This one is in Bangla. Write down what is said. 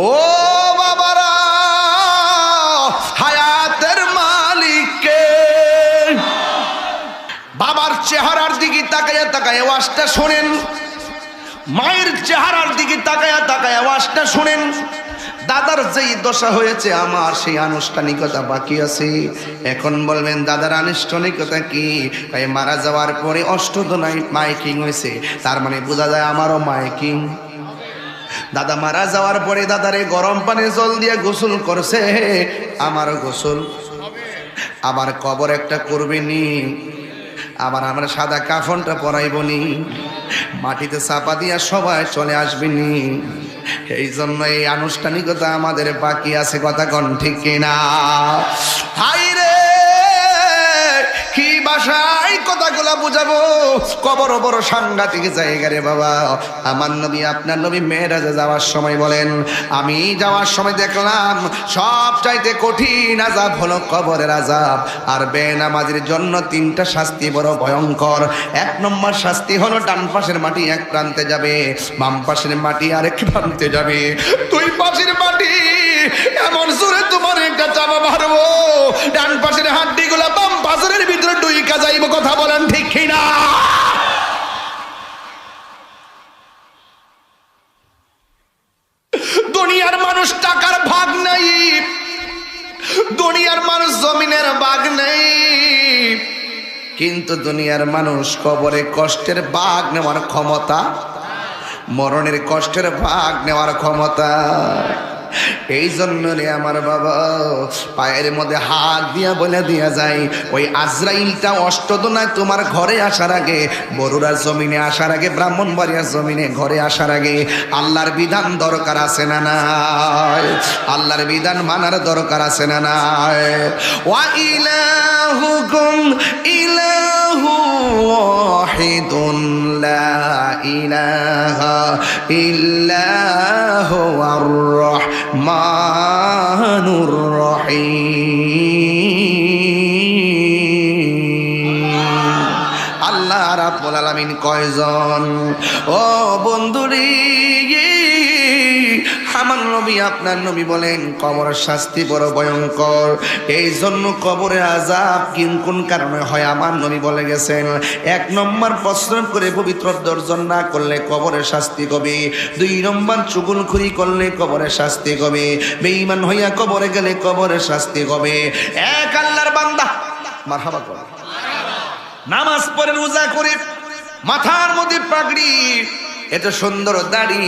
ও বাবারা, হায়াতের মালিককে। বাবার চেহারার দিকে তাকায়া তাকায়া ওয়াজটা শোনেন, মায়ের চেহারার দিকে তাকায়া তাকায়া ওয়াজটা শোনেন। দাদার যেই দশা হয়েছে, আমার সেই আনুষ্ঠানিকতা বাকি আছে। এখন বলবেন দাদার আনুষ্ঠানিকতা কি? তাই মারা যাওয়ার পরে অষ্টদনায় মাইকিং হয়েছে, তার মানে বোঝা যায় আমারও মাইকিং। দাদা মারা যাওয়ার পরে দাদারে গরম পানি জল দিয়ে গোসল করছে, আমারও গোসল। আবার কবর একটা করবেনি, আবার আমরা সাদা কাফনটা পরাইবনি, মাটিতে চাপা দিয়া সবাই চলে আসবেনি। এই জন্য এই আনুষ্ঠানিকতা আমাদের বাকি আছে, কথা কোন ঠিক কিনা? হাই রে, কি ভাষায় কথাগুলা বুঝাবো? কবর বড় সাংঘাতিক জায়গা রে বাবা। আমার নবী, আপনার নবী মেরাজে যাওয়ার সময় বলেন, আমি যাওয়ার সময় দেখলাম সব চাইতে কঠিন আযাব হলো কবরের আযাব। আর বেনামাজির জন্য 3টা শাস্তি বড় ভয়ঙ্কর। 1 নম্বর শাস্তি হলো ডান পাশের মাটি এক প্রান্তে যাবে, বাম পাশের মাটি আরেক প্রান্তে যাবে। 2 পাশের মাটি এমন জোরে তোমার একটা চাপা মারবো, ডান পাশের হাড্ডিগুলা বাম পাশের ভিতরে ঢুইকা যাইব। কথা বলেন ঠিক কিনা? দুনিয়ার মানুষ টাকার ভাগ নাই, দুনিয়ার মানুষ জমিনের ভাগ নেই, কিন্তু দুনিয়ার মানুষ কবরে কষ্টের ভাগ নেওয়ার ক্ষমতা, মরণের কষ্টের ভাগ নেওয়ার ক্ষমতা। এই জন্য রে আমার বাবা, পায়ের মধ্যে হাত দিয়া বলে দিয়া যায়, ওই আজরাইলটা অষ্টদনায় তোমার ঘরে আসার আগে, বরুড়ার জমিনে আসার আগে, ব্রাহ্মণবাড়িয়ার জমিনে ঘরে আসার আগে আল্লাহর বিধান দরকার আছে না নাই? আল্লাহর বিধান মানার দরকার আছে না নাই? ওয়া ইলাহুকুম ইলাহু ওয়াহিদুন লা ইলাহা ইল্লা হুয়ার রহমানুর রহিম। আল্লাহ রাব্বুল আলামিন কয়জন? ও বন্ধুরি, আমার নবী, আপনার নবী বলেন কবরের শাস্তি বড় ভয়ঙ্কর। এই জন্য কবরের আযাব কোন কারণে হয় আমার নবী বলে গেছেন। 1 নম্বর প্রশ্ন করে পবিত্র দর্শন না করলে কবরের শাস্তি হবে। 2 নম্বর চুগলখুরি করলে কবরের শাস্তি হবে। বেঈমান হইয়া কবরে গেলে কবরের শাস্তি হবে। এক আল্লাহর বান্দা, মারহাবা করে নামাজ পড়ে রোজা করে, মাথার মধ্যে পাগড়ি, এত সুন্দর দাড়ি,